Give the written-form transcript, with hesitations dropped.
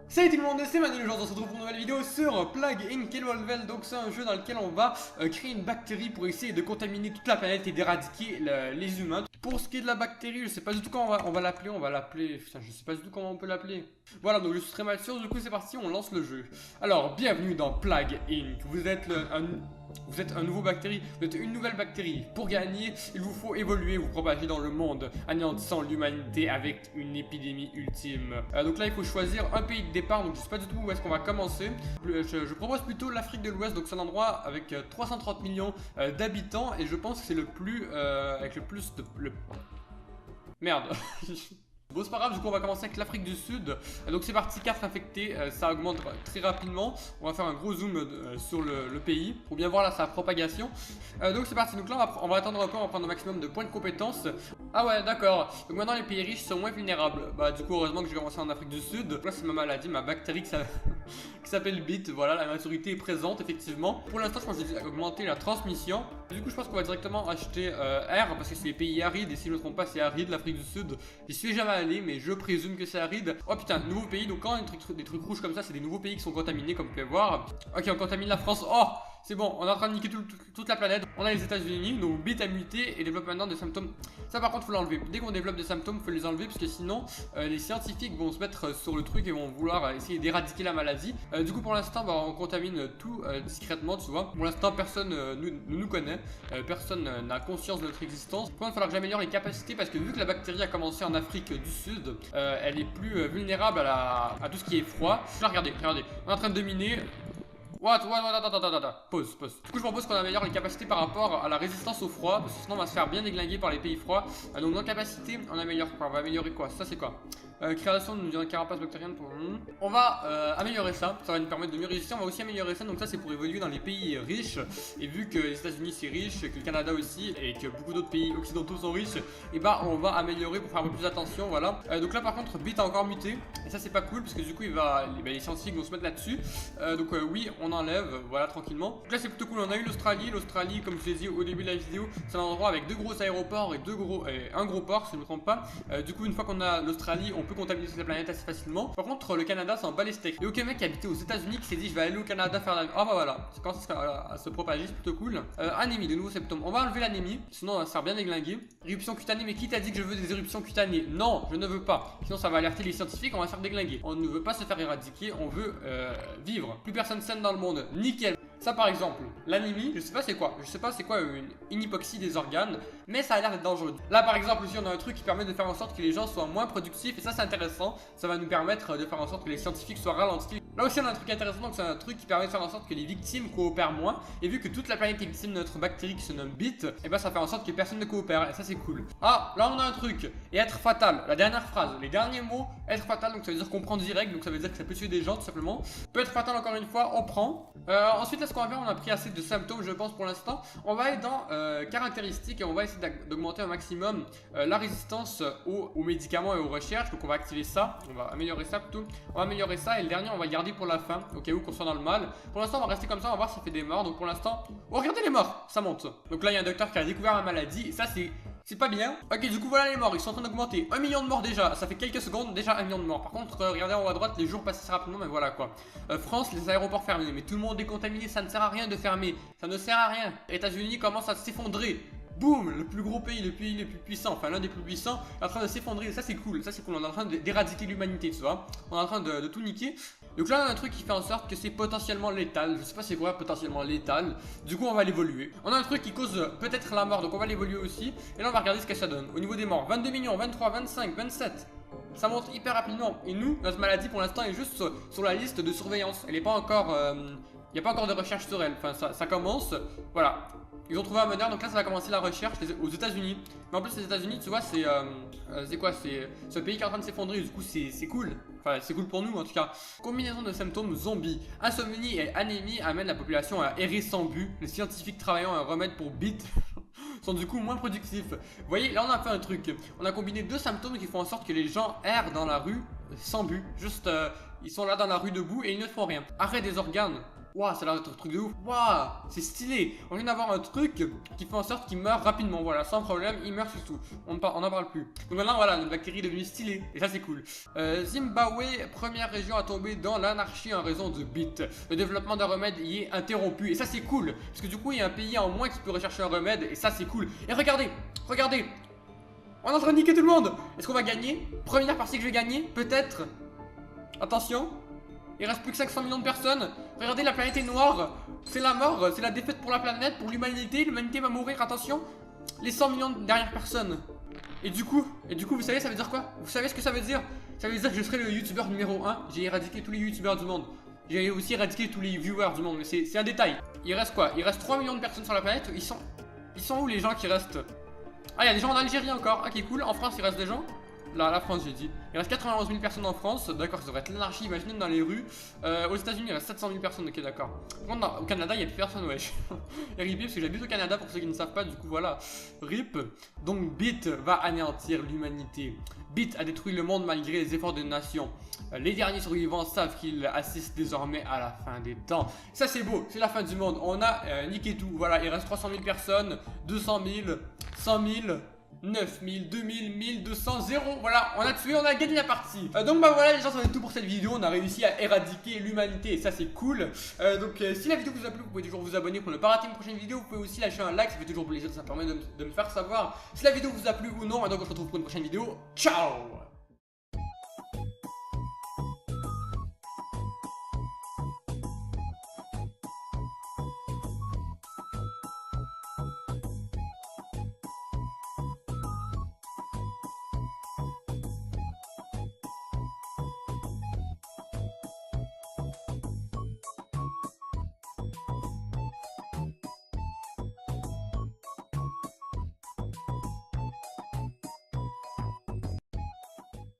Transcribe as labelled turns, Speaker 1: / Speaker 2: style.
Speaker 1: Salut tout le monde, c'est Manu, aujourd'hui on se retrouve pour une nouvelle vidéo sur Plague Inc. Evolved. Donc c'est un jeu dans lequel on va créer une bactérie pour essayer de contaminer toute la planète et d'éradiquer les humains. Pour ce qui est de la bactérie, je sais pas du tout comment on va l'appeler, putain je sais pas du tout comment on peut l'appeler. Voilà, donc je suis très mal sûr, du coup c'est parti, on lance le jeu. Alors, bienvenue dans Plague Inc. Vous êtes un nouveau bactérie, vous êtes une nouvelle bactérie. Pour gagner, il vous faut évoluer, vous propager dans le monde, anéantissant l'humanité avec une épidémie ultime. Donc là, il faut choisir un pays de départ, donc je sais pas du tout où est-ce qu'on va commencer. Je propose plutôt l'Afrique de l'Ouest, donc c'est un endroit avec 330 millions d'habitants, et je pense que c'est le plus, avec le plus de... Merde. Bon c'est pas grave, du coup on va commencer avec l'Afrique du Sud. Donc c'est parti, 4 infectés, ça augmente très rapidement. On va faire un gros zoom sur le pays pour bien voir là sa propagation. Donc c'est parti, donc là on va attendre un peu, on va prendre un maximum de points de compétence. Ah ouais d'accord, donc maintenant les pays riches sont moins vulnérables. Bah du coup heureusement que j'ai commencé en Afrique du Sud. Là c'est ma maladie, ma bactérie qui s'appelle BIT. Voilà, la maturité est présente effectivement. Pour l'instant je pense que j'ai augmenté la transmission. Du coup je pense qu'on va directement acheter R, parce que c'est les pays arides, et si je ne me trompe pas c'est aride l'Afrique du Sud. J'y suis jamais allé mais je présume que c'est aride. Oh putain, nouveau pays, donc quand il y a des trucs rouges comme ça c'est des nouveaux pays qui sont contaminés comme vous pouvez voir. Ok, on contamine la France. Oh c'est bon, on est en train de niquer toute la planète. On a les États-Unis, donc BIT a muté et développe maintenant des symptômes. Ça par contre faut l'enlever. Dès qu'on développe des symptômes, faut les enlever parce que sinon les scientifiques vont se mettre sur le truc et vont vouloir essayer d'éradiquer la maladie. Du coup pour l'instant bah, on contamine tout discrètement, tu vois. Pour l'instant personne ne nous connaît, personne n'a conscience de notre existence. Pour il va falloir que j'améliore les capacités parce que vu que la bactérie a commencé en Afrique du Sud, elle est plus vulnérable à tout ce qui est froid. Là regardez, on est en train de dominer. What, pause. Du coup je propose qu'on améliore les capacités par rapport à la résistance au froid, parce que sinon on va se faire bien déglinguer par les pays froids. Donc dans capacité on améliore quoi? On va améliorer quoi? Ça c'est quoi? Création d'une carapace bactérienne pour... On va améliorer ça, ça va nous permettre de mieux résister. On va aussi améliorer ça, donc ça c'est pour évoluer dans les pays riches. Et vu que les États-Unis c'est riche, que le Canada aussi, et que beaucoup d'autres pays occidentaux sont riches, et bah on va améliorer pour faire un peu plus attention, voilà. Donc là par contre BIT a encore muté, et ça c'est pas cool, parce que du coup les scientifiques vont se mettre là-dessus. Donc oui, on enlève, voilà, tranquillement. Donc là c'est plutôt cool, on a eu l'Australie, comme je l'ai dit au début de la vidéo, c'est un endroit avec deux gros aéroports et un gros port si je ne me trompe pas. Du coup une fois qu'on a l'Australie, on peut contaminer toute la planète assez facilement. Par contre le Canada c'est un bas les steaks. Et aucun mec qui habitait aux États-Unis qui s'est dit je vais aller au Canada faire la... Ah bah voilà, ça commence à se propager, c'est plutôt cool. Anémie, de nouveaux symptômes. On va enlever l'anémie, sinon on va se faire bien déglinguer. Éruption cutanée, mais qui t'a dit que je veux des éruptions cutanées? Non, je ne veux pas. Sinon ça va alerter les scientifiques, on va se faire déglinguer. On ne veut pas se faire éradiquer, on veut vivre. Plus personne saine dans le monde. Nickel. Ça par exemple, l'anémie, je sais pas c'est quoi. Je sais pas c'est quoi une hypoxie des organes, mais ça a l'air d'être dangereux. Là par exemple aussi on a un truc qui permet de faire en sorte que les gens soient moins productifs, et ça c'est intéressant. Ça va nous permettre de faire en sorte que les scientifiques soient ralentis. Là aussi on a un truc intéressant, donc c'est un truc qui permet de faire en sorte que les victimes coopèrent moins. Et vu que toute la planète est victime de notre bactérie qui se nomme BIT, et ben ça fait en sorte que personne ne coopère, et ça c'est cool. Ah, là on a un truc, et être fatal, la dernière phrase, les derniers mots, être fatal, donc ça veut dire qu'on prend direct, donc ça veut dire que ça peut tuer des gens tout simplement. Peut être fatal encore une fois, on prend. Ensuite là ce qu'on va faire, on a pris assez de symptômes je pense pour l'instant. On va aller dans caractéristiques et on va essayer d'augmenter un maximum la résistance aux médicaments et aux recherches. Donc on va activer ça, on va améliorer ça plutôt. On va améliorer ça et le dernier on va le garder pour la fin, au cas où qu'on soit dans le mal. Pour l'instant on va rester comme ça, on va voir si ça fait des morts. Donc pour l'instant, oh regardez les morts, ça monte. Donc là il y a un docteur qui a découvert la maladie et ça c'est pas bien. Ok, du coup voilà les morts, ils sont en train d'augmenter. 1 million de morts déjà, ça fait quelques secondes, déjà 1 million de morts. Par contre, regardez en haut à droite, les jours passent assez rapidement, mais voilà quoi. France, les aéroports fermés, mais tout le monde est contaminé, ça ne sert à rien de fermer. Ça ne sert à rien. États-Unis commencent à s'effondrer. Boum, le plus gros pays, le pays le plus puissant, enfin l'un des plus puissants, est en train de s'effondrer. Ça c'est cool, on est en train d'éradiquer l'humanité, tu vois. On est en train de tout niquer. Donc là on a un truc qui fait en sorte que c'est potentiellement létal. Je sais pas c'est quoi potentiellement létal. Du coup on va l'évoluer. On a un truc qui cause peut-être la mort, donc on va l'évoluer aussi. Et là on va regarder ce que ça donne. Au niveau des morts, 22 millions, 23, 25, 27. Ça monte hyper rapidement. Et nous, notre maladie pour l'instant est juste sur la liste de surveillance. Elle n'est pas encore... il n'y a pas encore de recherche sur elle. Enfin ça commence. Voilà. Ils ont trouvé un meneur, donc là ça va commencer la recherche aux États-Unis. Mais en plus les États-Unis, tu vois, c'est quoi? C'est un pays qui est en train de s'effondrer. Du coup c'est cool. Enfin c'est cool pour nous en tout cas. Combinaison de symptômes zombies. Insomnie et anémie amènent la population à errer sans but. Les scientifiques travaillant à un remède pour BIT sont du coup moins productifs. Vous voyez, là on a fait un truc. On a combiné deux symptômes qui font en sorte que les gens errent dans la rue sans but. Juste ils sont là dans la rue debout et ils ne font rien. Arrêt des organes. Waouh, ça a l'air d'être un truc de ouf. Waouh, c'est stylé. On vient d'avoir un truc qui fait en sorte qu'il meurt rapidement. Voilà, sans problème, il meurt surtout. On n'en parle plus. Donc maintenant, voilà, notre bactérie est devenue stylée. Et ça, c'est cool. Zimbabwe, première région à tomber dans l'anarchie en raison de Bit. Le développement d'un remède y est interrompu. Et ça, c'est cool. Parce que du coup, il y a un pays en moins qui peut rechercher un remède. Et ça, c'est cool. Et regardez, regardez. On est en train de niquer tout le monde. Est-ce qu'on va gagner? Première partie que je vais gagner, peut-être. Attention. Il reste plus que 500 millions de personnes. Regardez, la planète est noire. C'est la mort, c'est la défaite pour la planète, pour l'humanité. L'humanité va mourir, attention. Les 100 millions de dernières personnes. Et du coup, vous savez, ça veut dire quoi? Vous savez ce que ça veut dire? Ça veut dire que je serai le youtubeur numéro 1. J'ai éradiqué tous les youtubeurs du monde. J'ai aussi éradiqué tous les viewers du monde. Mais c'est un détail. Il reste quoi? Il reste 3 millions de personnes sur la planète. Ils sont où les gens qui restent? Ah, il y a des gens en Algérie encore. Ah, qui est cool. En France, il reste des gens. Là, la France, j'ai dit. Il reste 91 000 personnes en France. D'accord, ça devrait être l'anarchie, imaginez dans les rues. Aux États-Unis, il reste 700 000 personnes. Ok, d'accord. Au Canada, il n'y a plus personne, wesh. Et RIP, parce que j'habite au Canada pour ceux qui ne savent pas. Du coup, voilà. RIP. Donc, Bit va anéantir l'humanité. Bit a détruit le monde malgré les efforts des nations. Les derniers survivants savent qu'ils assistent désormais à la fin des temps. Ça, c'est beau. C'est la fin du monde. On a niqué tout. Voilà, il reste 300 000 personnes. 200 000. 100 000. 9000, 2000, 1200, 0. Voilà, on a tué, on a gagné la partie. Donc bah voilà les gens, ça va être tout pour cette vidéo. On a réussi à éradiquer l'humanité et ça c'est cool. Si la vidéo vous a plu, vous pouvez toujours vous abonner pour ne pas rater une prochaine vidéo. Vous pouvez aussi lâcher un like, ça fait toujours plaisir, ça permet de me faire savoir si la vidéo vous a plu ou non. Et donc on se retrouve pour une prochaine vidéo. Ciao.